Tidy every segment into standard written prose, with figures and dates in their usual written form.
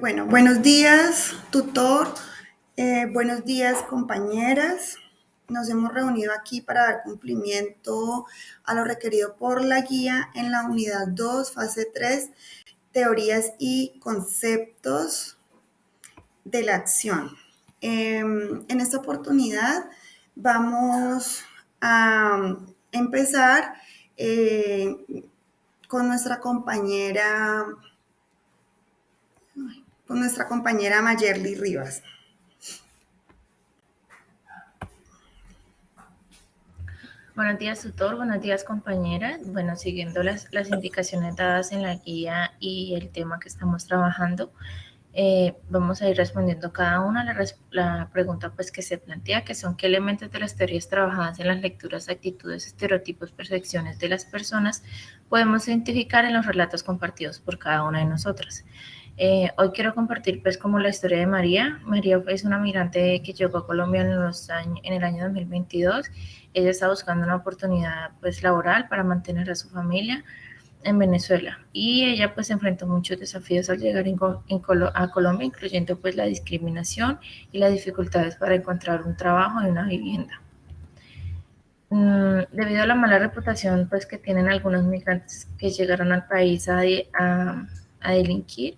Bueno, buenos días, tutor. Buenos días, compañeras. Nos hemos reunido aquí para dar cumplimiento a lo requerido por la guía en la unidad 2, fase 3, teorías y conceptos de la acción. En esta oportunidad vamos a empezar eh, con nuestra compañera Mayerly Rivas. Buenos días, tutor. Buenos días, compañeras. Bueno, siguiendo las indicaciones dadas en la guía y el tema que estamos trabajando, vamos a ir respondiendo cada una la pregunta pues, que se plantea, que son qué elementos de las teorías trabajadas en las lecturas, actitudes, estereotipos, percepciones de las personas podemos identificar en los relatos compartidos por cada una de nosotras. Hoy quiero compartir pues como la historia de María. María es una migrante que llegó a Colombia en el año 2022. Ella está buscando una oportunidad pues laboral para mantener a su familia en Venezuela y ella pues enfrentó muchos desafíos al llegar a Colombia, incluyendo pues la discriminación y las dificultades para encontrar un trabajo y una vivienda. Debido a la mala reputación pues que tienen algunos migrantes que llegaron al país a delinquir,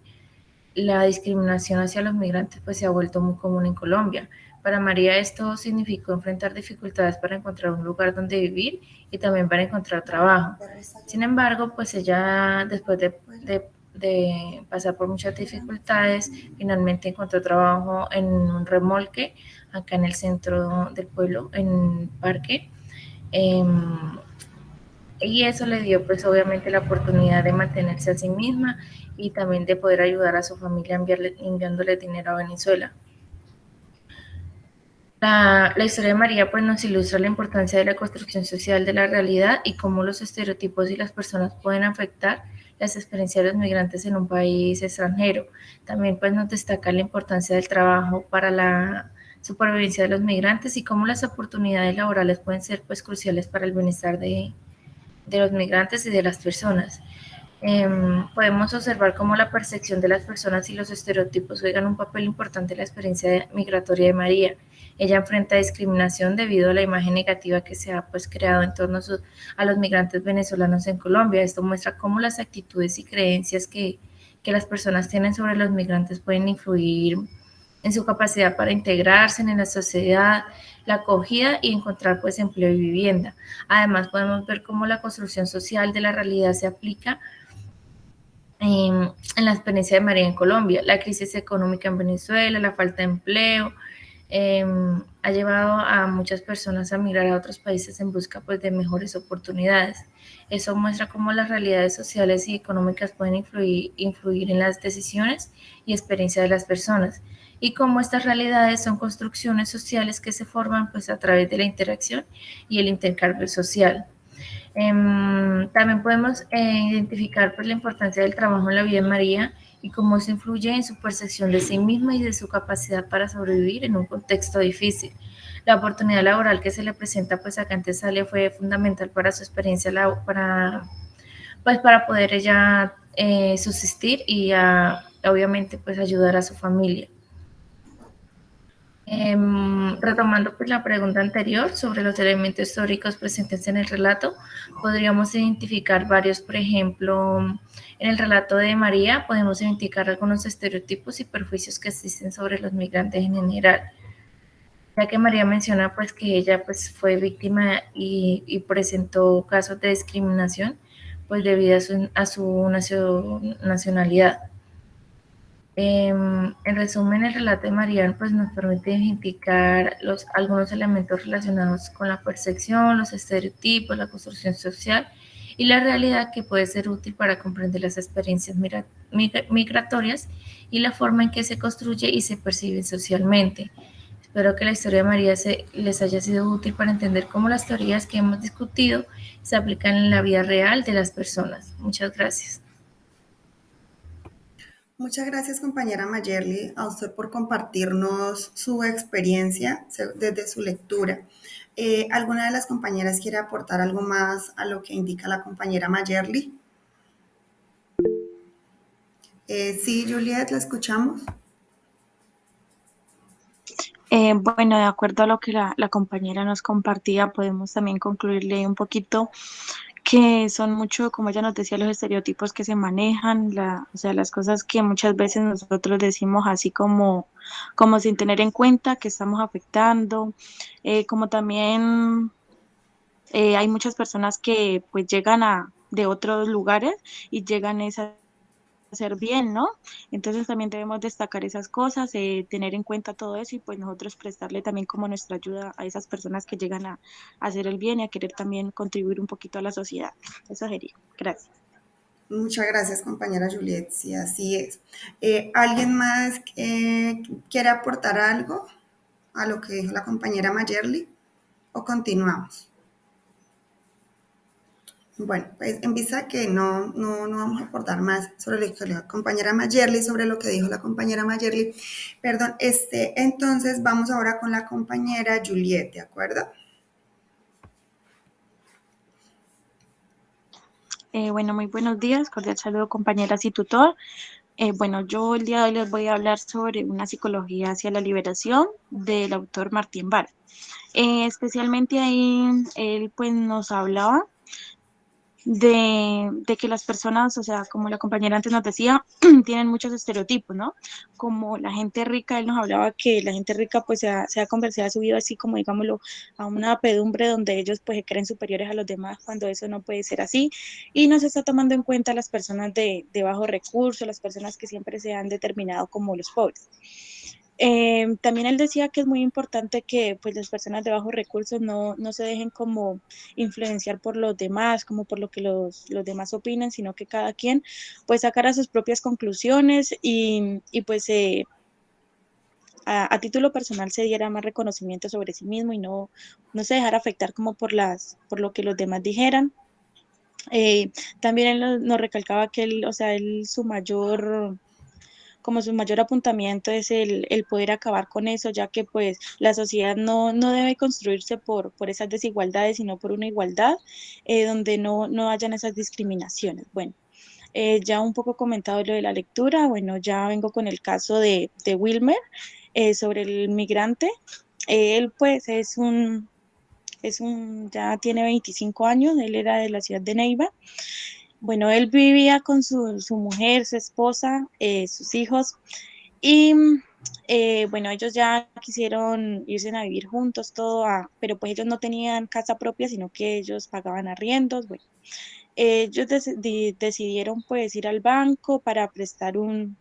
la discriminación hacia los migrantes pues se ha vuelto muy común en Colombia. Para María esto significó enfrentar dificultades para encontrar un lugar donde vivir y también para encontrar trabajo. Sin embargo, pues ella después de pasar por muchas dificultades, finalmente encontró trabajo en un remolque acá en el centro del pueblo, en un parque. Y eso le dio pues obviamente la oportunidad de mantenerse a sí misma y también de poder ayudar a su familia enviándole dinero a Venezuela. La historia de María pues nos ilustra la importancia de la construcción social de la realidad y cómo los estereotipos y las personas pueden afectar las experiencias de los migrantes en un país extranjero. También pues nos destaca la importancia del trabajo para la supervivencia de los migrantes y cómo las oportunidades laborales pueden ser pues cruciales para el bienestar de los migrantes y de las personas. Podemos observar cómo la percepción de las personas y los estereotipos juegan un papel importante en la experiencia migratoria de María. Ella enfrenta discriminación debido a la imagen negativa que se ha pues, creado en torno a los migrantes venezolanos en Colombia. Esto muestra cómo las actitudes y creencias que las personas tienen sobre los migrantes pueden influir en su capacidad para integrarse en la sociedad, la acogida y encontrar pues empleo y vivienda. Además podemos ver cómo la construcción social de la realidad se aplica en la experiencia de María en Colombia. La crisis económica en Venezuela, la falta de empleo, ha llevado a muchas personas a migrar a otros países en busca pues, de mejores oportunidades. Eso muestra cómo las realidades sociales y económicas pueden influir en las decisiones y experiencias de las personas y cómo estas realidades son construcciones sociales que se forman pues, a través de la interacción y el intercambio social. También podemos identificar pues, la importancia del trabajo en la vida de María y cómo se influye en su percepción de sí misma y de su capacidad para sobrevivir en un contexto difícil. La oportunidad laboral que se le presenta pues acá en Tesalia fue fundamental para su experiencia para poder ella subsistir y obviamente pues ayudar a su familia. Retomando pues la pregunta anterior sobre los elementos históricos presentes en el relato, podríamos identificar varios, por ejemplo, en el relato de María podemos identificar algunos estereotipos y perjuicios que existen sobre los migrantes en general, ya que María menciona pues que ella pues fue víctima y presentó casos de discriminación pues debido a su nacionalidad. En resumen, el relato de Marian pues, nos permite identificar algunos elementos relacionados con la percepción, los estereotipos, la construcción social y la realidad que puede ser útil para comprender las experiencias migratorias y la forma en que se construye y se percibe socialmente. Espero que la historia de María les haya sido útil para entender cómo las teorías que hemos discutido se aplican en la vida real de las personas. Muchas gracias. Muchas gracias, compañera Mayerly, a usted por compartirnos su experiencia desde su lectura. ¿Alguna de las compañeras quiere aportar algo más a lo que indica la compañera Mayerly? Sí, Juliet, la escuchamos. Bueno, de acuerdo a lo que la compañera nos compartía, podemos también concluirle un poquito que son mucho, como ella nos decía, los estereotipos que se manejan, o sea, las cosas que muchas veces nosotros decimos así como sin tener en cuenta que estamos afectando, como también hay muchas personas que pues llegan de otros lugares y llegan es a hacer bien, ¿no? Entonces también debemos destacar esas cosas, tener en cuenta todo eso y pues nosotros prestarle también como nuestra ayuda a esas personas que llegan a hacer el bien y a querer también contribuir un poquito a la sociedad. Eso sería. Gracias. Muchas gracias, compañera Juliet. Sí, así es. ¿Alguien más quiere aportar algo a lo que dijo la compañera Mayerly? ¿O continuamos? Bueno, pues en vista que no vamos a aportar más sobre lo que dijo la compañera Mayerly, sobre lo que dijo la compañera Mayerly, perdón, entonces vamos ahora con la compañera Juliet, ¿de acuerdo? Bueno, muy buenos días, cordial saludo compañeras y tutor. Bueno, yo el día de hoy les voy a hablar sobre una psicología hacia la liberación del autor Martín Vara. Especialmente ahí él pues nos hablaba de que las personas, o sea, como la compañera antes nos decía, tienen muchos estereotipos, ¿no? Como la gente rica, él nos hablaba que la gente rica pues se ha convertido, ha subido así como digámoslo a una pedumbre donde ellos pues se creen superiores a los demás cuando eso no puede ser así y no se está tomando en cuenta las personas de bajos recursos, las personas que siempre se han determinado como los pobres. También él decía que es muy importante que pues las personas de bajos recursos no se dejen como influenciar por los demás, como por lo que los demás opinan, sino que cada quien pues sacara sus propias conclusiones y pues a título personal se diera más reconocimiento sobre sí mismo y no se dejara afectar como por lo que los demás dijeran. Eh, También él nos recalcaba que él, o sea, él como su mayor apuntamiento es el poder acabar con eso, ya que pues la sociedad no debe construirse por esas desigualdades, sino por una igualdad donde no hayan esas discriminaciones. Bueno, ya un poco comentado lo de la lectura, bueno, ya vengo con el caso de Wilmer sobre el migrante. Él pues ya tiene 25 años, él era de la ciudad de Neiva. Bueno, él vivía con su mujer, su esposa, sus hijos y bueno, ellos ya quisieron irse a vivir juntos, pero pues ellos no tenían casa propia, sino que ellos pagaban arriendos. Bueno, ellos decidieron pues ir al banco para prestar un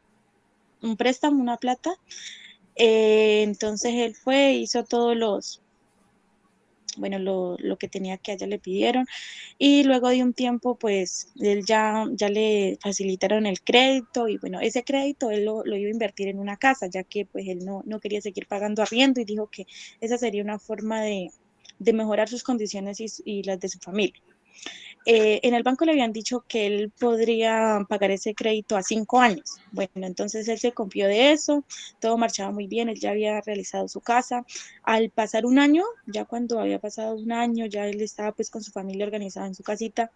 préstamo, una plata. Entonces él fue, hizo todos bueno, lo que tenía que allá le pidieron y luego de un tiempo pues él ya le facilitaron el crédito y bueno, ese crédito él lo iba a invertir en una casa ya que pues él no quería seguir pagando arriendo y dijo que esa sería una forma de mejorar sus condiciones y las de su familia. En el banco le habían dicho que él podría pagar ese crédito a 5 años. Bueno, entonces él se confió de eso, todo marchaba muy bien, él ya había realizado su casa. Al pasar un año, ya cuando había pasado un año, ya él estaba pues con su familia organizada en su casita,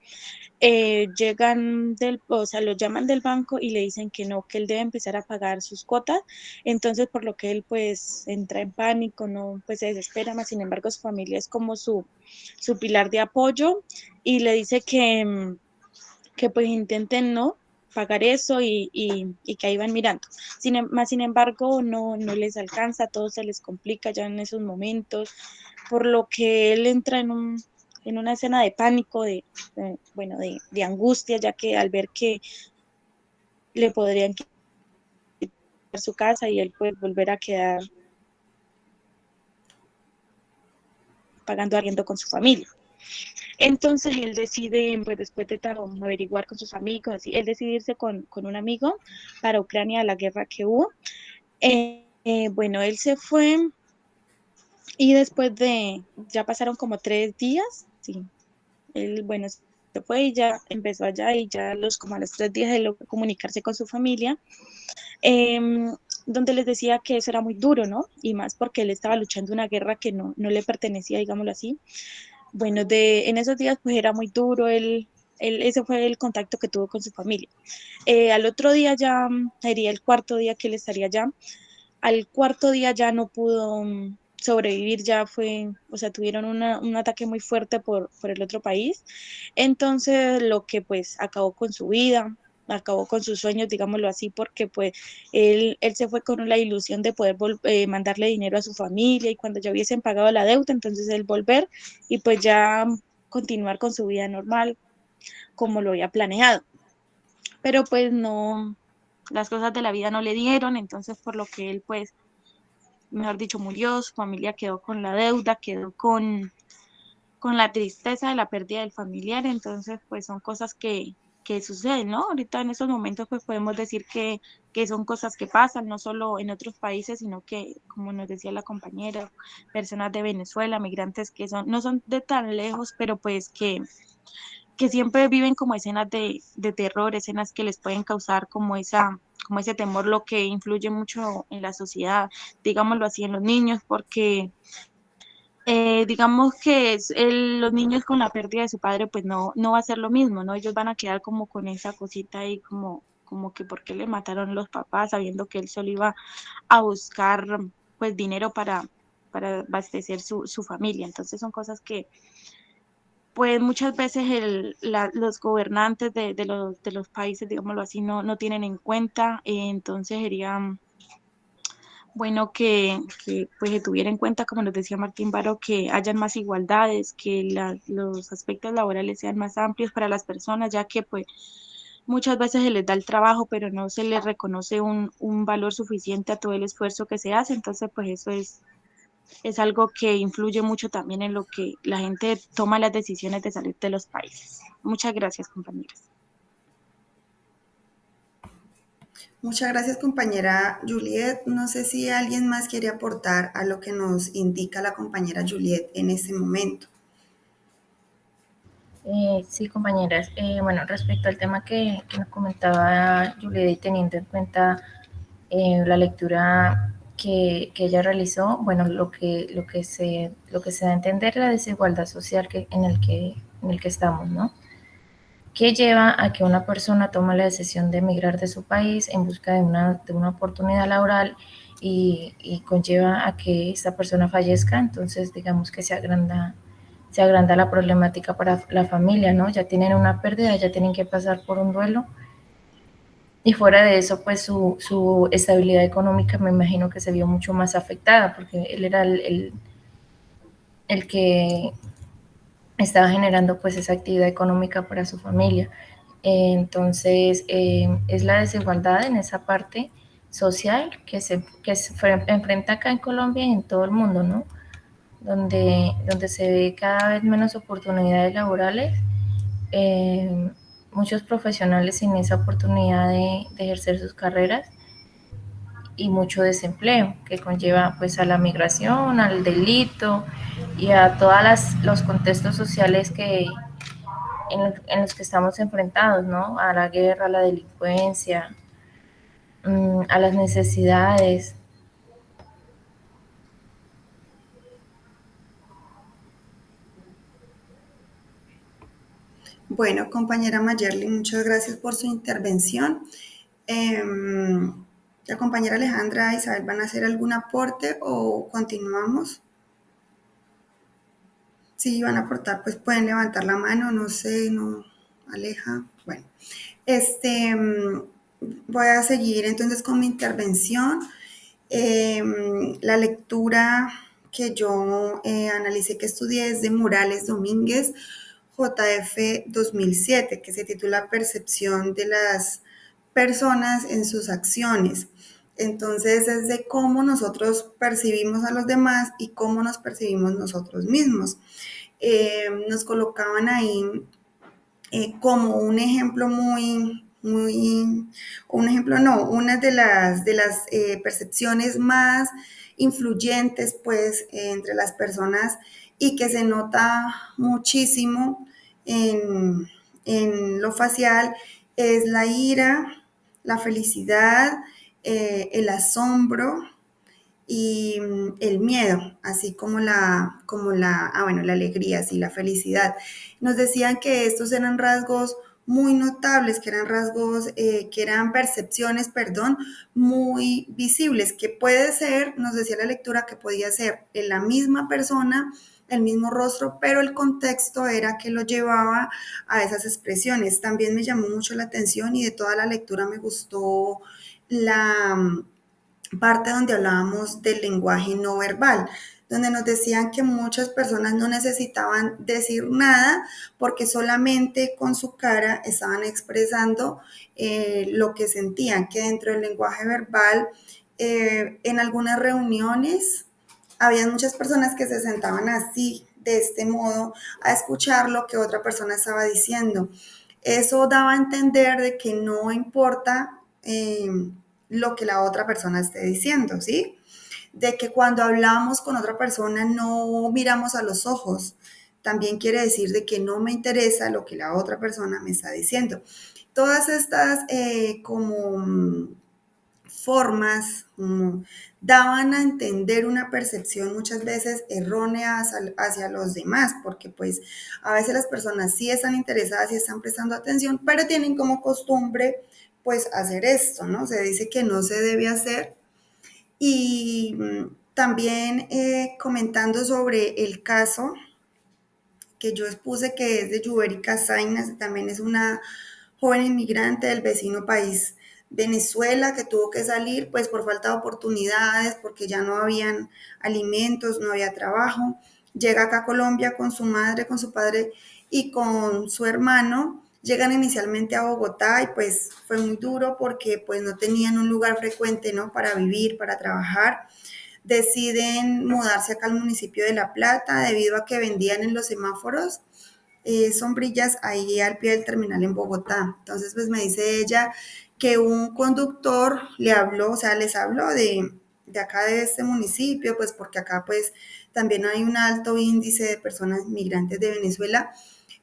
o sea, lo llaman del banco y le dicen que no, que él debe empezar a pagar sus cuotas, entonces por lo que él pues entra en pánico, no, pues se desespera, más sin embargo su familia es como su pilar de apoyo y le dice que pues intenten no pagar eso y que ahí van mirando. Más sin embargo, no les alcanza, todo se les complica ya en esos momentos, por lo que él entra en una escena de pánico, bueno, de angustia, ya que al ver que le podrían quitar su casa y él puede volver a quedar pagando arriendo con su familia. Entonces él decide, pues después de averiguar con sus amigos, él decide irse con un amigo para Ucrania, a la guerra que hubo. Bueno, él se fue y después ya pasaron como 3 días, sí, él, bueno, se fue y ya empezó allá y ya como a los 3 días él logró comunicarse con su familia, donde les decía que eso era muy duro, ¿no? Y más porque él estaba luchando una guerra que no le pertenecía, digámoslo así. Bueno, en esos días pues era muy duro, él ese fue el contacto que tuvo con su familia. Al otro día ya, sería el cuarto día que él estaría allá. Al cuarto día ya no pudo sobrevivir, ya fue, o sea, tuvieron un ataque muy fuerte por el otro país. Entonces, lo que pues acabó con su vida, acabó con sus sueños, digámoslo así, porque pues él se fue con la ilusión de poder mandarle dinero a su familia y cuando ya hubiesen pagado la deuda, entonces él volver y pues ya continuar con su vida normal como lo había planeado. Pero pues no, las cosas de la vida no le dieron, entonces por lo que él pues, mejor dicho, murió, su familia quedó con la deuda, quedó con la tristeza de la pérdida del familiar, entonces pues son cosas que suceden, ¿no? Ahorita en estos momentos pues podemos decir que son cosas que pasan, no solo en otros países, sino que, como nos decía la compañera, personas de Venezuela, migrantes que son, no son de tan lejos, pero pues que siempre viven como escenas de terror, escenas que les pueden causar como ese temor, lo que influye mucho en la sociedad, digámoslo así, en los niños, porque digamos que los niños con la pérdida de su padre, pues no va a ser lo mismo, ¿no? Ellos van a quedar como con esa cosita ahí, como que por qué le mataron los papás, sabiendo que él solo iba a buscar, pues, dinero para abastecer su familia. Entonces son cosas que, pues, muchas veces los gobernantes de los países, digámoslo así, no tienen en cuenta. Entonces sería bueno pues se tuviera en cuenta, como nos decía Martín Baro, que hayan más igualdades, que los aspectos laborales sean más amplios para las personas, ya que pues muchas veces se les da el trabajo, pero no se les reconoce un valor suficiente a todo el esfuerzo que se hace. Entonces, pues eso es algo que influye mucho también en lo que la gente toma las decisiones de salir de los países. Muchas gracias, compañeras. Muchas gracias, compañera Juliet. No sé si alguien más quiere aportar a lo que nos indica la compañera Juliet en este momento. Sí, compañeras. Bueno, respecto al tema que nos comentaba Juliet y teniendo en cuenta la lectura que ella realizó, bueno, lo que se da a entender es la desigualdad social en el que estamos, ¿no? Que lleva a que una persona tome la decisión de emigrar de su país en busca de una oportunidad laboral y conlleva a que esta persona fallezca, entonces digamos que se agranda la problemática para la familia, ¿no? Ya tienen una pérdida, ya tienen que pasar por un duelo y fuera de eso, pues su estabilidad económica me imagino que se vio mucho más afectada porque él era el que estaba generando pues esa actividad económica para su familia. Entonces, es la desigualdad en esa parte social que se enfrenta acá en Colombia y en todo el mundo, ¿no? Donde se ve cada vez menos oportunidades laborales, eh, muchos profesionales sin esa oportunidad de ejercer sus carreras y mucho desempleo que conlleva pues a la migración, al delito y a todos los contextos sociales en los que estamos enfrentados, ¿no? A la guerra, a la delincuencia, a las necesidades. Bueno, compañera Mayerly, muchas gracias por su intervención. La compañera Alejandra e Isabel van a hacer algún aporte o continuamos. Si van a aportar, pues pueden levantar la mano, no sé, no, Aleja. Bueno, este, voy a seguir entonces con mi intervención. La lectura que yo analicé, que estudié, es de Morales Domínguez, JF 2007, que se titula Percepción de las personas en sus acciones. Entonces es de cómo nosotros percibimos a los demás y cómo nos percibimos nosotros mismos. Nos colocaban ahí como un ejemplo un ejemplo no, una de las percepciones más influyentes pues entre las personas y que se nota muchísimo en lo facial es la ira, la felicidad, el asombro y el miedo, así como la alegría, sí, la felicidad. Nos decían que estos eran rasgos muy notables, que eran rasgos, que eran percepciones, perdón, muy visibles, que puede ser, nos decía la lectura, que podía ser en la misma persona, el mismo rostro, pero el contexto era que lo llevaba a esas expresiones. También me llamó mucho la atención y de toda la lectura me gustó la parte donde hablábamos del lenguaje no verbal, donde nos decían que muchas personas no necesitaban decir nada porque solamente con su cara estaban expresando lo que sentían, que dentro del lenguaje verbal, en algunas reuniones, había muchas personas que se sentaban así, de este modo, a escuchar lo que otra persona estaba diciendo. Eso daba a entender de que no importa lo que la otra persona esté diciendo, ¿sí? De que cuando hablamos con otra persona no miramos a los ojos. También quiere decir de que no me interesa lo que la otra persona me está diciendo. Todas estas como formas daban a entender una percepción muchas veces errónea hacia los demás, porque pues a veces las personas sí están interesadas y están prestando atención, pero tienen como costumbre pues hacer esto, ¿no? Se dice que no se debe hacer. Y también comentando sobre el caso que yo expuse, que es de Yubérica Zainas, también es una joven inmigrante del vecino país Venezuela, que tuvo que salir pues por falta de oportunidades, porque ya no habían alimentos, no había trabajo. Llega acá a Colombia con su madre, con su padre y con su hermano. Llegan inicialmente a Bogotá y pues fue muy duro porque pues no tenían un lugar frecuente, ¿no? Para vivir, para trabajar. Deciden mudarse acá al municipio de La Plata debido a que vendían en los semáforos sombrillas ahí al pie del terminal en Bogotá. Entonces, pues me dice ella que un conductor le habló, o sea, les habló de acá de este municipio, pues porque acá pues también hay un alto índice de personas migrantes de Venezuela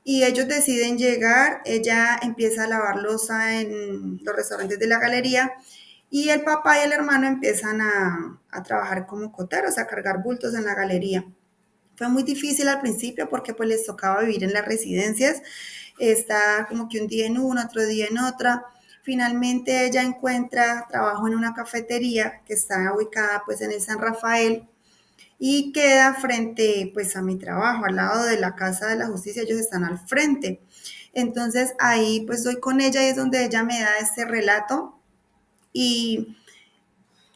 y ellos deciden llegar, ella empieza a lavar loza en los restaurantes de la galería y el papá y el hermano empiezan a trabajar como coteros, a cargar bultos en la galería. Fue muy difícil al principio porque pues les tocaba vivir en las residencias, estar como que un día en una, otro día en otra. Finalmente ella encuentra trabajo en una cafetería que está ubicada pues en el San Rafael y queda frente pues a mi trabajo, al lado de la Casa de la Justicia, ellos están al frente. Entonces ahí pues doy con ella y es donde ella me da este relato y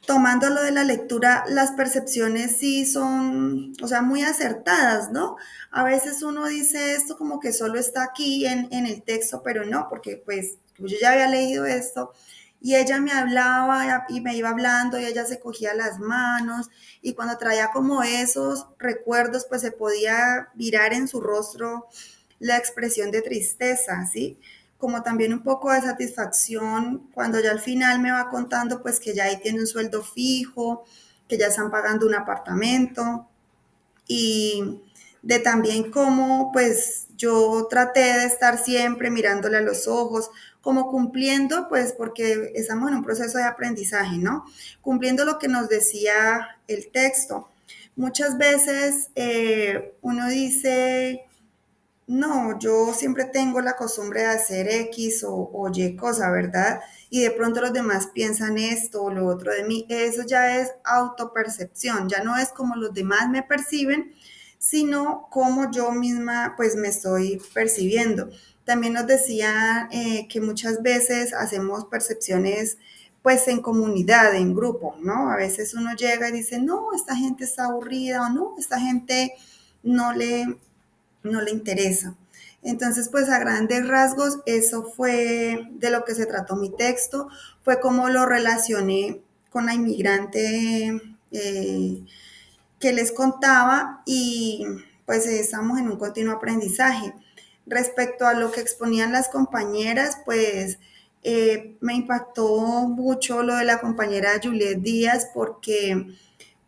tomándolo de la lectura, las percepciones sí son, o sea, muy acertadas, ¿no? A veces uno dice esto como que solo está aquí en el texto, pero no, porque pues yo ya había leído esto y ella me hablaba y me iba hablando y ella se cogía las manos y cuando traía como esos recuerdos, pues se podía virar en su rostro la expresión de tristeza, ¿sí? Como también un poco de satisfacción cuando ya al final me va contando pues que ya ahí tiene un sueldo fijo, que ya están pagando un apartamento y de también cómo pues yo traté de estar siempre mirándole a los ojos, como cumpliendo pues porque estamos en un proceso de aprendizaje, ¿no? Cumpliendo lo que nos decía el texto. Muchas veces uno dice, no, yo siempre tengo la costumbre de hacer X o Y cosa, ¿verdad? Y de pronto los demás piensan esto o lo otro de mí. Eso ya es autopercepción, ya no es como los demás me perciben, sino como yo misma pues me estoy percibiendo. También nos decía que muchas veces hacemos percepciones pues en comunidad, en grupo, ¿no? A veces uno llega y dice, no, esta gente está aburrida o no, esta gente no le no le interesa. Entonces, pues a grandes rasgos, eso fue de lo que se trató mi texto, fue como lo relacioné con la inmigrante que les contaba y pues estamos en un continuo aprendizaje. Respecto a lo que exponían las compañeras, pues me impactó mucho lo de la compañera Juliet Díaz porque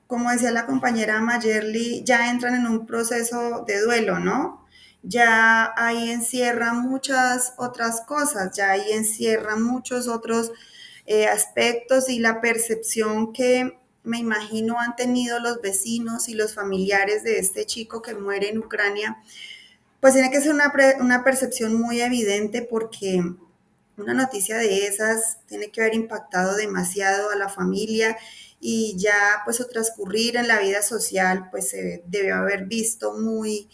como decía la compañera Mayerly, ya entran en un proceso de duelo, ¿no? Ya ahí encierra muchas otras cosas, ya ahí encierra muchos otros aspectos y la percepción que me imagino han tenido los vecinos y los familiares de este chico que muere en Ucrania, pues tiene que ser una percepción muy evidente porque una noticia de esas tiene que haber impactado demasiado a la familia y ya pues su transcurrir en la vida social pues se debe haber visto muy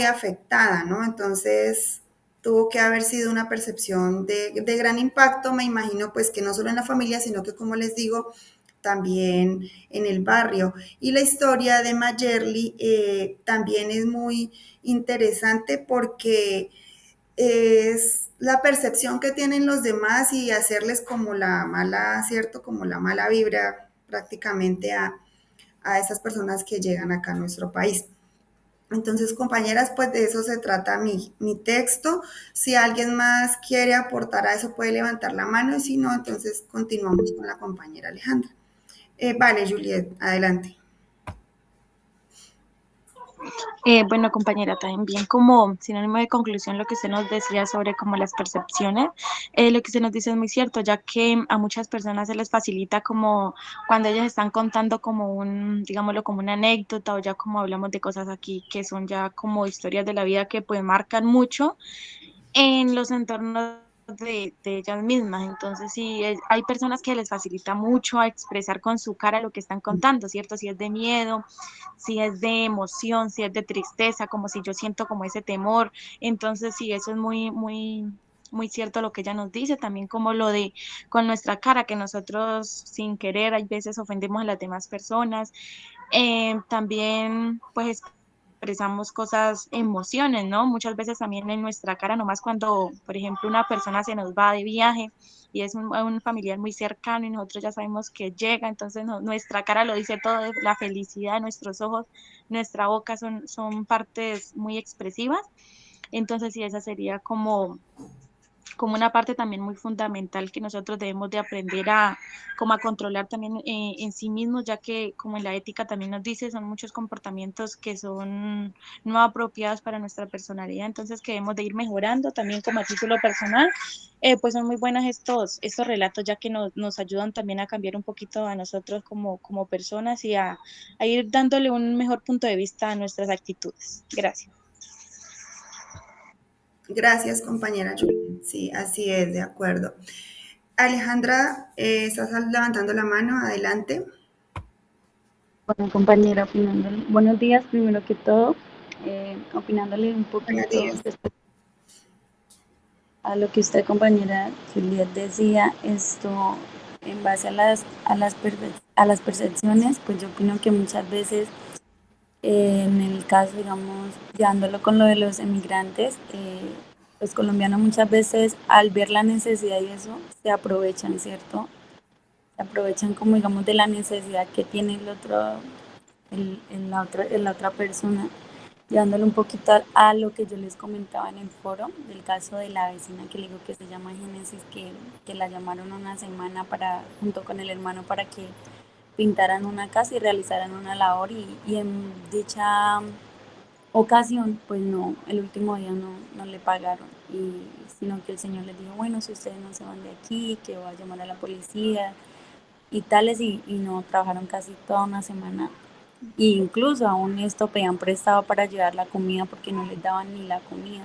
afectada, ¿no? Entonces tuvo que haber sido una percepción de gran impacto, me imagino pues que no solo en la familia, sino que como les digo, también en el barrio. Y la historia de Mayerly también es muy interesante porque es la percepción que tienen los demás y hacerles como la mala, ¿cierto? Como la mala vibra prácticamente a esas personas que llegan acá a nuestro país. Entonces, compañeras, pues de eso se trata mi texto. Si alguien más quiere aportar a eso, puede levantar la mano y si no, entonces continuamos con la compañera Alejandra. Vale, Juliet, adelante. Bueno, compañera, también como sinónimo de conclusión lo que usted nos decía sobre como las percepciones, lo que usted nos dice es muy cierto, ya que a muchas personas se les facilita como cuando ellas están contando como digámoslo, como una anécdota o ya como hablamos de cosas aquí que son ya como historias de la vida que pues marcan mucho en los entornos de ellas mismas. Entonces, sí, hay personas que les facilita mucho a expresar con su cara lo que están contando, ¿cierto? Si es de miedo, si es de emoción, si es de tristeza, como si yo siento como ese temor. Entonces, sí, eso es muy cierto lo que ella nos dice, también como lo de con nuestra cara, que nosotros sin querer hay veces ofendemos a las demás personas. También, pues, expresamos cosas, emociones, ¿no? Muchas veces también en nuestra cara, nomás cuando, por ejemplo, una persona se nos va de viaje y es un familiar muy cercano y nosotros ya sabemos que llega, entonces nuestra cara lo dice todo, la felicidad, nuestros ojos, nuestra boca son partes muy expresivas. Entonces, sí, esa sería como una parte también muy fundamental que nosotros debemos de aprender como a controlar también en sí mismos, ya que como en la ética también nos dice, son muchos comportamientos que son no apropiados para nuestra personalidad, entonces que debemos de ir mejorando también como a título personal. Pues son muy buenos estos relatos, ya que nos ayudan también a cambiar un poquito a nosotros como personas y a ir dándole un mejor punto de vista a nuestras actitudes. Gracias. Gracias, compañera Juliet. Sí, así es, de acuerdo. Alejandra, estás levantando la mano, adelante. Bueno, compañera, buenos días primero que todo, opinándole un Buenos poquito días. respecto a lo que usted, compañera Juliet, decía, esto en base a las percepciones, pues yo opino que muchas veces, en el caso, digamos, llevándolo con lo de los emigrantes, los colombianos muchas veces al ver la necesidad y eso, se aprovechan, ¿cierto? Se aprovechan como digamos de la necesidad que tiene el otro, la otra persona, llevándolo un poquito a lo que yo les comentaba en el foro, del caso de la vecina que le digo que se llama Génesis, que la llamaron una semana para, junto con el hermano para que pintaran una casa y realizaran una labor y en dicha ocasión, pues no, el último día no le pagaron, y, sino que el señor les dijo, bueno, si ustedes no se van de aquí, que va a llamar a la policía y tales, y no trabajaron casi toda una semana. E incluso aún esto pedían prestado para llevar la comida porque no les daban ni la comida.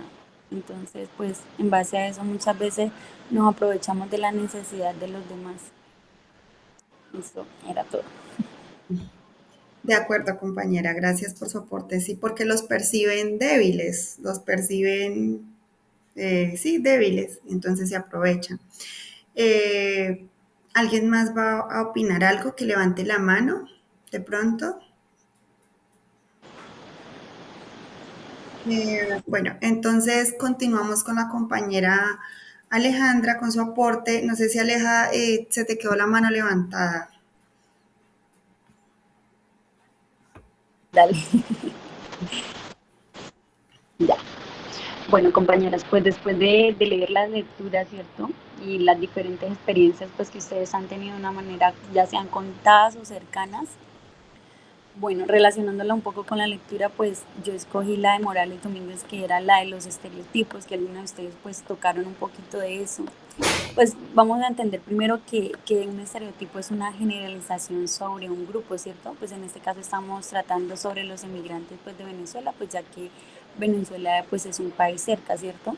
Entonces, pues en base a eso muchas veces nos aprovechamos de la necesidad de los demás. Eso era todo. De acuerdo, compañera, gracias por su aporte. Sí, porque los perciben débiles, los perciben, sí, débiles, entonces se aprovechan. Eh, ¿Alguien más va a opinar algo? Que levante la mano, de pronto. Bueno, entonces continuamos con la compañera Alejandra con su aporte. No sé si Aleja, se te quedó la mano levantada. Dale. Ya. Bueno, compañeras, pues después de leer las lecturas, ¿cierto? Y las diferentes experiencias pues que ustedes han tenido de una manera, ya sean contadas o cercanas, bueno, relacionándola un poco con la lectura, pues yo escogí la de Morales Domínguez, que era la de los estereotipos, que algunos de ustedes pues tocaron un poquito de eso. pues vamos a entender primero que un estereotipo es una generalización sobre un grupo, ¿cierto? Pues en este caso estamos tratando sobre los emigrantes pues, de Venezuela, pues ya que Venezuela pues es un país cerca, ¿cierto?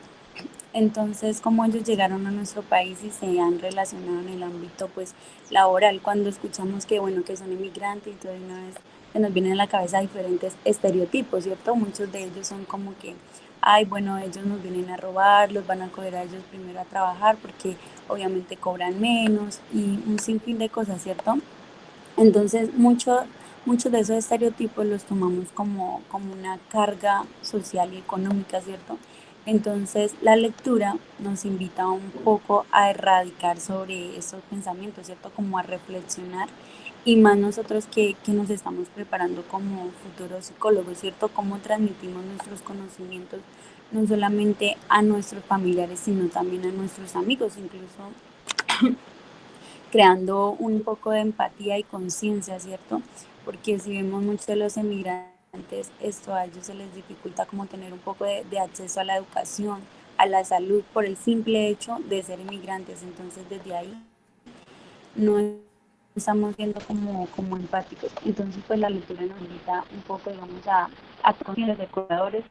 Entonces, cómo ellos llegaron a nuestro país y se han relacionado en el ámbito pues laboral. Cuando escuchamos que bueno que son inmigrantes y todo de una vez se nos vienen a la cabeza diferentes estereotipos, ¿cierto? Muchos de ellos son como que, ay, bueno, ellos nos vienen a robar, los van a coger a ellos primero a trabajar porque obviamente cobran menos y un sinfín de cosas, ¿cierto? Entonces, muchos de esos estereotipos los tomamos como una carga social y económica, ¿cierto? Entonces, la lectura nos invita un poco a erradicar sobre esos pensamientos, ¿cierto? Como a reflexionar y más nosotros que nos estamos preparando como futuros psicólogos, ¿cierto? Cómo transmitimos nuestros conocimientos no solamente a nuestros familiares, sino también a nuestros amigos, incluso creando un poco de empatía y conciencia, ¿cierto? Porque si vemos muchos de los emigrantes, esto a ellos se les dificulta como tener un poco de acceso a la educación, a la salud, por el simple hecho de ser emigrantes. Entonces, desde ahí no estamos siendo como empáticos. Entonces, pues la lectura nos invita un poco, digamos, a conciencia de cuidadores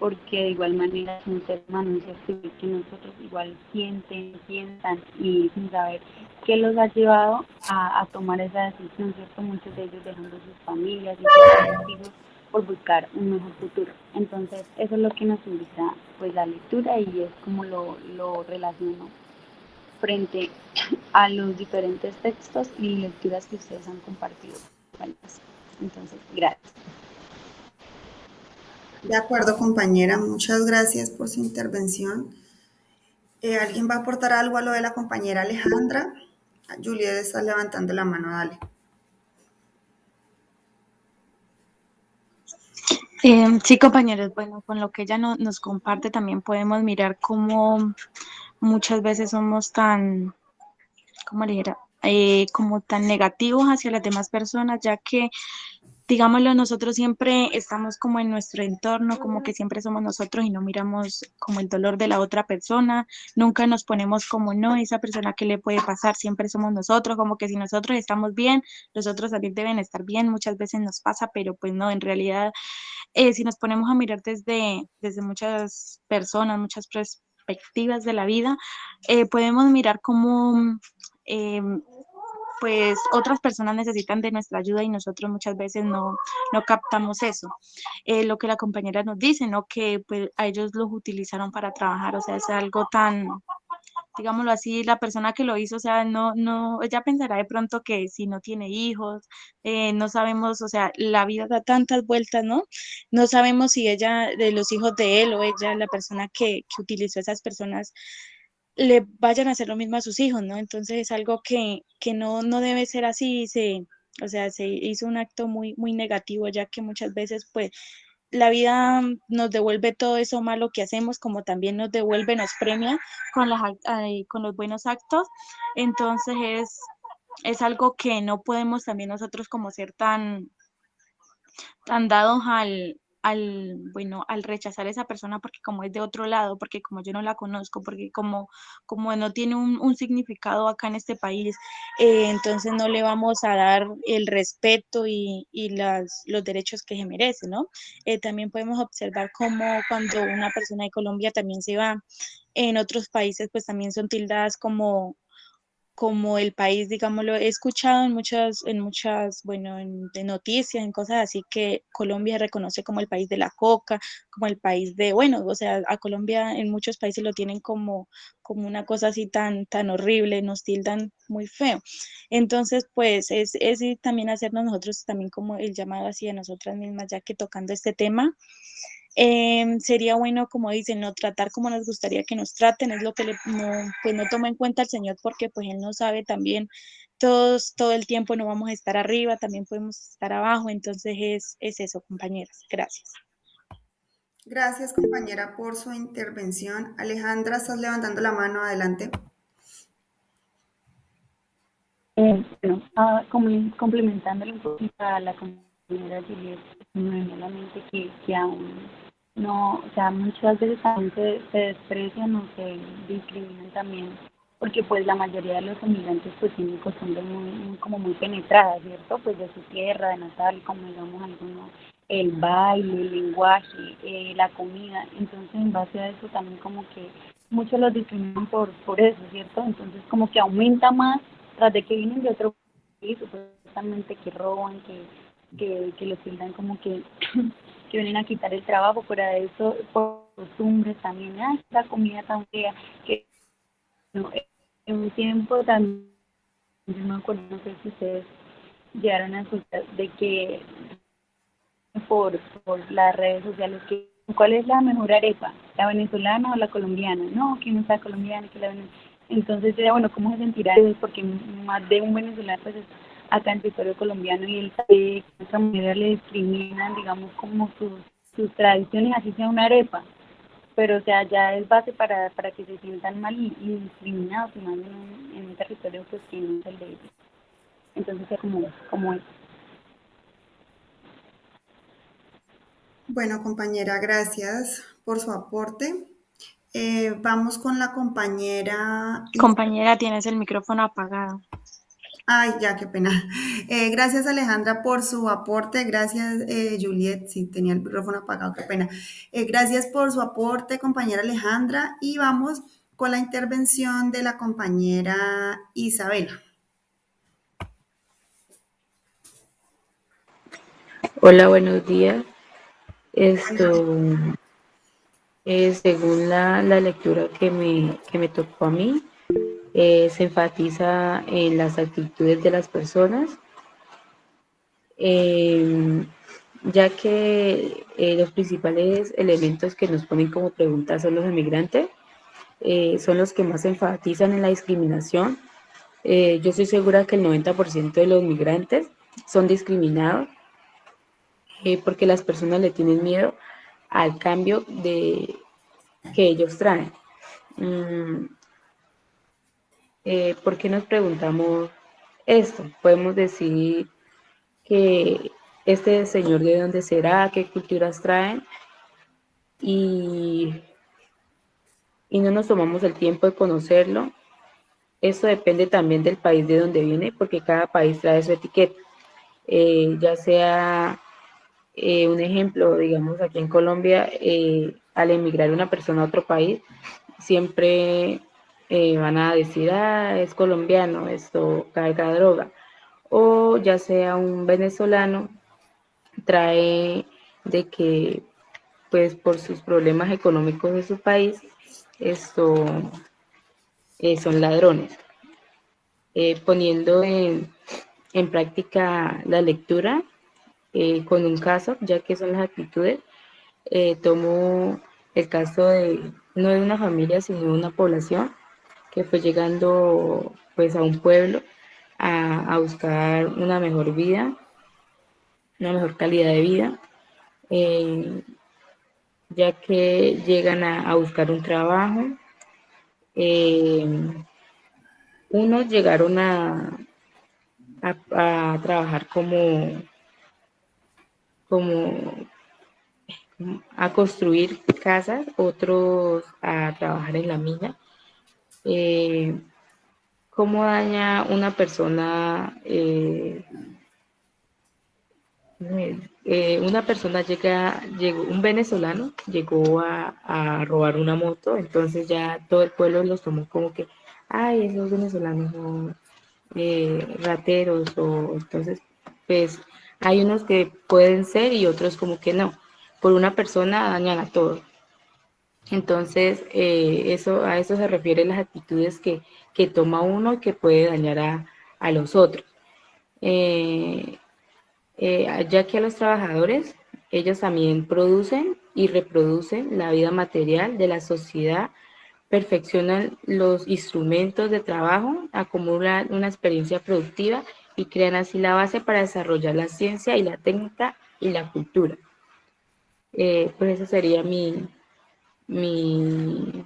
porque de igual manera son seres humanos, ¿cierto? Que nosotros igual sienten, piensan y sin saber qué los ha llevado a tomar esa decisión, ¿cierto? Muchos de ellos dejando sus familias y sus hijos por buscar un mejor futuro. Entonces, eso es lo que nos invita pues la lectura y es como lo relaciono frente a los diferentes textos y lecturas que ustedes han compartido. Entonces, gracias. De acuerdo, compañera, muchas gracias por su intervención. ¿Alguien va a aportar algo a lo de la compañera Alejandra? Juliet está levantando la mano, dale. Sí, compañeros, bueno, con lo que ella nos comparte también podemos mirar cómo muchas veces somos tan, ¿cómo le dijera? Como tan negativos hacia las demás personas, ya que digámoslo, nosotros siempre estamos como en nuestro entorno, como que siempre somos nosotros y no miramos como el dolor de la otra persona, nunca nos ponemos como no, esa persona que le puede pasar, siempre somos nosotros, como que si nosotros estamos bien, los otros también deben estar bien, muchas veces nos pasa, pero pues no, en realidad, si nos ponemos a mirar desde muchas personas, muchas perspectivas de la vida, podemos mirar cómo eh, pues otras personas necesitan de nuestra ayuda y nosotros muchas veces no captamos eso. Lo que la compañera nos dice, ¿no? Que pues a ellos los utilizaron para trabajar, o sea, es algo tan, digámoslo así, la persona que lo hizo, o sea, ella pensará de pronto que si no tiene hijos, no sabemos, o sea, la vida da tantas vueltas, ¿no? No sabemos si ella, de los hijos de él o ella, la persona que utilizó a esas personas, le vayan a hacer lo mismo a sus hijos, ¿no? Entonces es algo que no debe ser así, o sea, se hizo un acto muy negativo, ya que muchas veces, pues, la vida nos devuelve todo eso malo que hacemos, como también nos devuelve, nos premia con los buenos actos. Entonces es algo que no podemos también nosotros como ser tan dados bueno, al rechazar a esa persona porque como es de otro lado, porque como yo no la conozco, porque como no tiene un significado acá en este país, entonces no le vamos a dar el respeto y los derechos que se merece, ¿no? También podemos observar cómo cuando una persona de Colombia también se va en otros países, pues también son tildadas como el país, digámoslo, he escuchado bueno, de noticias, en cosas así que Colombia se reconoce como el país de la coca, como el país de, bueno, o sea, a Colombia en muchos países lo tienen como una cosa así tan horrible, nos tildan muy feo. Entonces, pues es también hacernos nosotros también como el llamado hacia nosotras mismas, ya que tocando este tema, sería bueno, como dicen, no tratar como nos gustaría que nos traten, es lo que pues no toma en cuenta el Señor porque pues Él no sabe también, todo el tiempo no vamos a estar arriba, también podemos estar abajo, entonces es eso, compañeras, gracias. Gracias, compañera, por su intervención. Alejandra, estás levantando la mano, adelante. Bueno, complementándole un poquito a la compañera Juliet, me viene a la mente que aún no, o sea, muchas veces también se desprecian o se discriminan también, porque pues la mayoría de los inmigrantes pues tienen costumbres como muy penetradas, ¿cierto? Pues de su tierra, de natal, como digamos algunos, el baile, el lenguaje, la comida, entonces en base a eso también como que muchos los discriminan por eso, ¿cierto? Entonces como que aumenta más tras de que vienen de otro país, supuestamente que roban, que los tildan como que que vienen a quitar el trabajo, fuera de eso, por costumbres también, esta comida tan fea, que no, en un tiempo también, yo me acuerdo, no sé si ustedes llegaron a escuchar, de que por, por las redes sociales, que ¿cuál es la mejor arepa? ¿La venezolana o la colombiana? No, que no está colombiana, que la venezolana. Entonces era bueno, ¿cómo se sentirá eso? Porque más de un venezolano pues está acá en territorio colombiano y él sabe que de otra manera le discriminan, digamos, como sus tradiciones, así sea una arepa. Pero o sea, ya es base para que se sientan mal y discriminados, y más en un territorio pues que no es el de ellos. Entonces es como es. Bueno, compañera, gracias por su aporte. Vamos con la compañera. Compañera, tienes el micrófono apagado. Ay, ya, qué pena. Gracias, Alejandra, por su aporte. Gracias, Juliet. Sí, tenía el micrófono apagado, qué pena. Gracias por su aporte, compañera Alejandra. Y vamos con la intervención de la compañera Isabela. Hola, buenos días. Buenos días. Esto, según la lectura que me tocó a mí, se enfatiza en las actitudes de las personas, eh, ya que los principales elementos que nos ponen como pregunta son los emigrantes, son los que más se enfatizan en la discriminación. Yo estoy segura que el 90% de los migrantes son discriminados porque las personas le tienen miedo al cambio que ellos traen. Mm, ¿Por qué nos preguntamos esto? Podemos decir que este señor de dónde será, qué culturas traen y, y no nos tomamos el tiempo de conocerlo. Esto depende también del país de donde viene, porque cada país trae su etiqueta. Ya sea un ejemplo, digamos, aquí en Colombia, al emigrar una persona a otro país, siempre van a decir, es colombiano, esto carga droga. O ya sea un venezolano, trae de que, pues por sus problemas económicos de su país, esto son ladrones. Poniendo en práctica la lectura con un caso, ya que son las actitudes, tomo el caso de no de una familia, sino de una población que fue llegando pues a un pueblo a buscar una mejor vida, una mejor calidad de vida, eh, ya que llegan a buscar un trabajo. Eh, Unos llegaron a trabajar como a construir casas, otros a trabajar en la mina. Eh, ¿Cómo daña una persona? Una persona llegó, un venezolano llegó a robar una moto, entonces ya todo el pueblo los tomó como que, ay, esos venezolanos son rateros, o entonces, pues hay unos que pueden ser y otros como que no. Por una persona dañan a todos. Entonces, a eso se refieren las actitudes que toma uno y que puede dañar a los otros. Eh, Ya que a los trabajadores, ellos también producen y reproducen la vida material de la sociedad, perfeccionan los instrumentos de trabajo, acumulan una experiencia productiva y crean así la base para desarrollar la ciencia y la técnica y la cultura. Pues eso sería mi, mi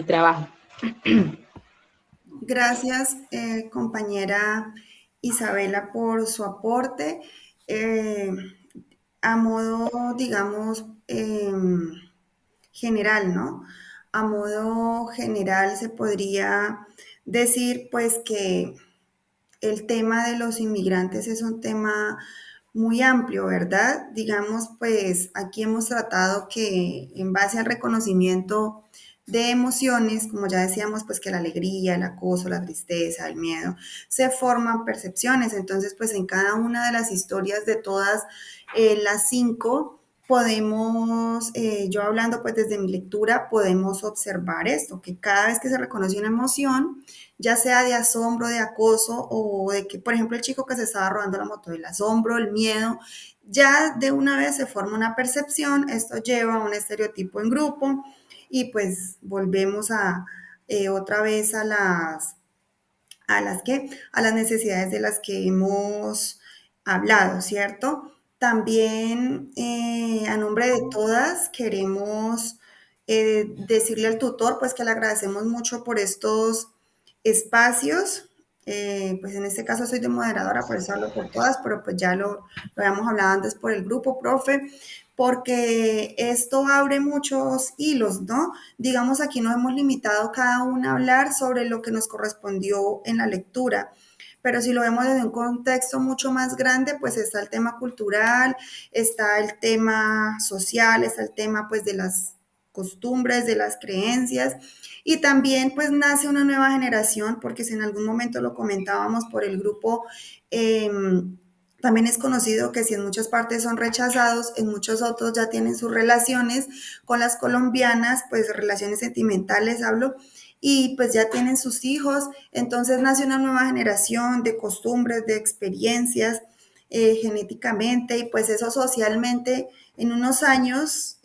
trabajo. Gracias, compañera Isabela, por su aporte. Eh, a modo, digamos, general, ¿no? A modo general se podría decir pues que el tema de los inmigrantes es un tema muy amplio, ¿verdad? Digamos, pues aquí hemos tratado que en base al reconocimiento de emociones, como ya decíamos, pues que la alegría, el acoso, la tristeza, el miedo, se forman percepciones. Entonces, pues en cada una de las historias de todas las cinco, podemos, yo hablando pues desde mi lectura, podemos observar esto, que cada vez que se reconoce una emoción, ya sea de asombro, de acoso o de que, por ejemplo, el chico que se estaba robando la moto, el asombro, el miedo, ya de una vez se forma una percepción, esto lleva a un estereotipo en grupo y pues volvemos a otra vez a las necesidades de las que hemos hablado, ¿cierto? También a nombre de todas queremos decirle al tutor pues que le agradecemos mucho por estos espacios. Pues en este caso soy de moderadora, por eso hablo por todas, pero pues ya lo habíamos hablado antes por el grupo, profe, porque esto abre muchos hilos, ¿no? Digamos, aquí nos hemos limitado cada una a hablar sobre lo que nos correspondió en la lectura, pero si lo vemos desde un contexto mucho más grande, pues está el tema cultural, está el tema social, está el tema pues de las costumbres, de las creencias, y también pues nace una nueva generación, porque si en algún momento lo comentábamos por el grupo, eh, también es conocido que si en muchas partes son rechazados, en muchos otros ya tienen sus relaciones con las colombianas, pues relaciones sentimentales hablo, y pues ya tienen sus hijos, entonces nace una nueva generación de costumbres, de experiencias genéticamente, y pues eso socialmente en unos años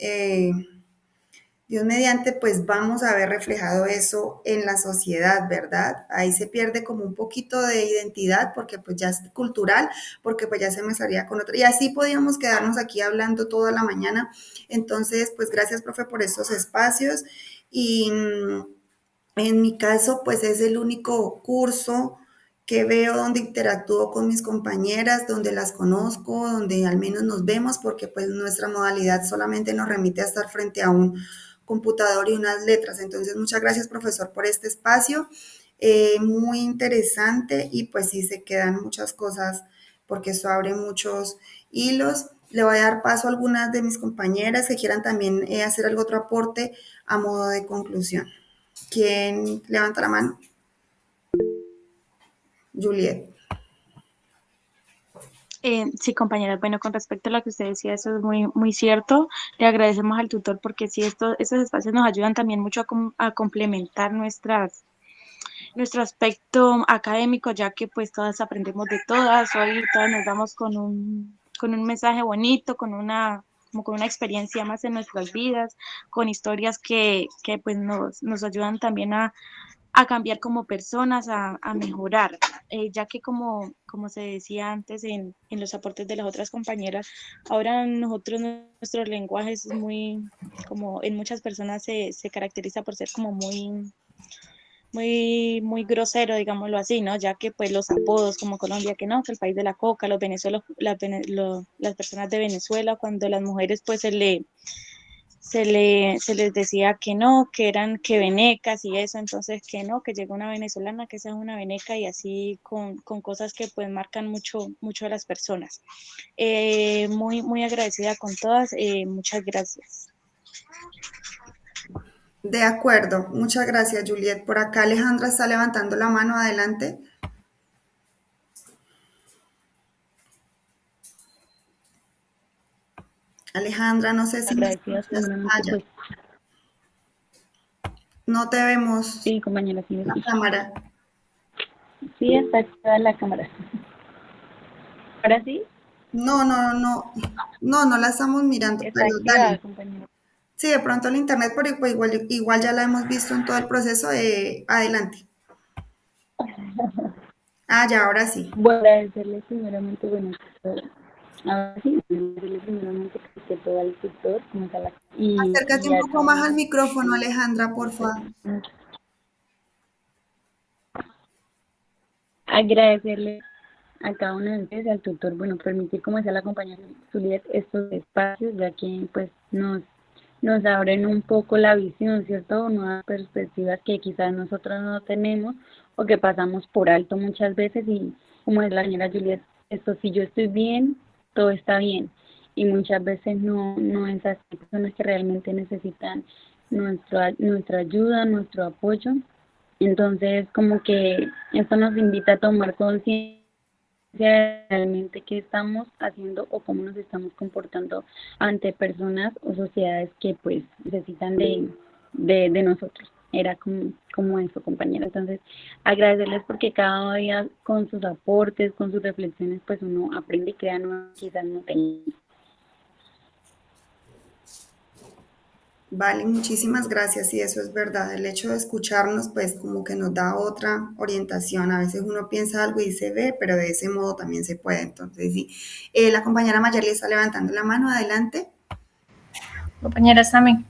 Dios mediante, pues vamos a ver reflejado eso en la sociedad, ¿verdad? Ahí se pierde como un poquito de identidad porque pues ya es cultural, porque pues ya se mezclaría con otra. Y así podíamos quedarnos aquí hablando toda la mañana. Entonces, pues gracias, profe, por estos espacios. Y en mi caso, pues es el único curso que veo donde interactúo con mis compañeras, donde las conozco, donde al menos nos vemos, porque pues nuestra modalidad solamente nos remite a estar frente a un computador y unas letras. Entonces, muchas gracias, profesor, por este espacio. Muy interesante y pues sí se quedan muchas cosas porque esto abre muchos hilos. Le voy a dar paso a algunas de mis compañeras que quieran también hacer algún otro aporte a modo de conclusión. ¿Quién levanta la mano? Juliet. Sí, compañeras, bueno, con respecto a lo que usted decía, eso es muy, muy cierto. Le agradecemos al tutor porque sí, estos espacios nos ayudan también mucho a complementar nuestro aspecto académico, ya que pues todas aprendemos de todas, hoy todas nos damos con un mensaje bonito, como con una experiencia más en nuestras vidas, con historias que pues nos ayudan también a cambiar como personas, a mejorar, ya que como se decía antes en los aportes de las otras compañeras, ahora nosotros, nuestro lenguaje es muy, como en muchas personas se caracteriza por ser como muy grosero, digámoslo así, ¿no? Ya que pues los apodos como Colombia, que no, que el país de la coca, los venezolanos, las personas de Venezuela, cuando las mujeres pues se les decía que no, que eran que venecas y eso, entonces que no, que llegó una venezolana, que esa es una veneca y así con cosas que pues marcan mucho, mucho a las personas. Muy, muy agradecida con todas, muchas gracias. De acuerdo. Muchas gracias, Juliet. Por acá Alejandra está levantando la mano. Adelante. Alejandra, no sé si me Agradecidas escuchas. primeramente, Ya. pues No te vemos sí, compañera, sí me la escucha. cámara. Sí, está activada la cámara. ¿Ahora sí? No, no, no. No, no la estamos mirando, Está pero dale. activada, compañera. Sí, de pronto el internet, pero pues igual ya la hemos visto en todo el proceso. Adelante. Ah, ya, ahora sí. Bueno, agradecerle primeramente, bueno, ahora sí, agradecerle primeramente que todo al tutor, como tal, Acércate y un a poco más al todas micrófono, Alejandra, por favor. agradecerle a cada uno de ustedes, al tutor, bueno, permitir, como decía la compañera Juliet, estos espacios, ya que pues nos abren un poco la visión, ¿cierto? Nuevas perspectivas que quizás nosotros no tenemos o que pasamos por alto muchas veces y como es la señora Juliet, esto si yo estoy bien, todo está bien y muchas veces no es así, hay personas que realmente necesitan nuestra ayuda, nuestro apoyo. Entonces, como que esto nos invita a tomar conciencia de realmente qué estamos haciendo o cómo nos estamos comportando ante personas o sociedades que pues necesitan de nosotros. Era como eso, compañera. Entonces, agradecerles porque cada día con sus aportes, con sus reflexiones, pues uno aprende y crea nuevas, quizás no tenga. Vale, muchísimas gracias. Y eso es verdad. El hecho de escucharnos, pues como que nos da otra orientación. A veces uno piensa algo y se ve, pero de ese modo también se puede. Entonces, sí. La compañera Mayerly está levantando la mano. Adelante. Compañeras, también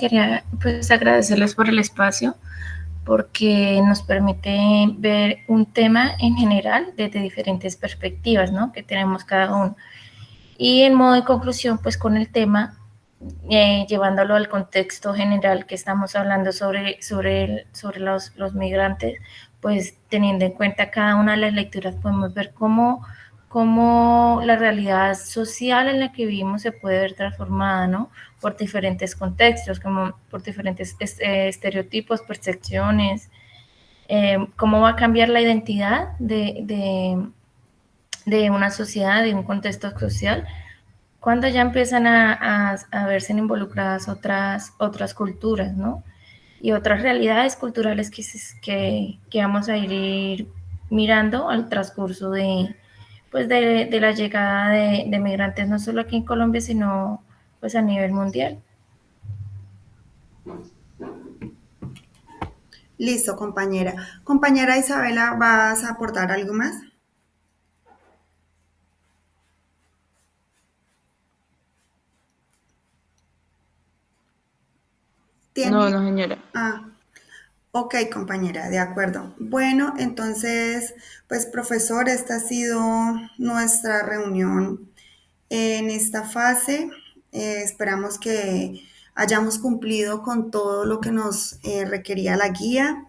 quería pues agradecerles por el espacio, porque nos permite ver un tema en general desde diferentes perspectivas, ¿no? Que tenemos cada uno. Y en modo de conclusión, pues con el tema, llevándolo al contexto general que estamos hablando sobre los migrantes, pues teniendo en cuenta cada una de las lecturas, podemos ver cómo la realidad social en la que vivimos se puede ver transformada, ¿no? Por diferentes contextos, como por diferentes estereotipos, percepciones, cómo va a cambiar la identidad de una sociedad, de un contexto social, cuando ya empiezan a verse involucradas otras culturas, ¿no? Y otras realidades culturales que vamos a ir mirando al transcurso pues de la llegada de migrantes, no solo aquí en Colombia, sino pues a nivel mundial. Listo, compañera. Compañera Isabela, ¿vas a aportar algo más? No, ¿Tiene? no, señora. Ah, ok, compañera, de acuerdo. Bueno, entonces, pues profesor, esta ha sido nuestra reunión en esta fase. Esperamos que hayamos cumplido con todo lo que nos requería la guía.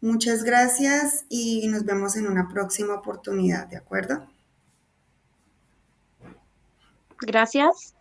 Muchas gracias y nos vemos en una próxima oportunidad, ¿de acuerdo? Gracias.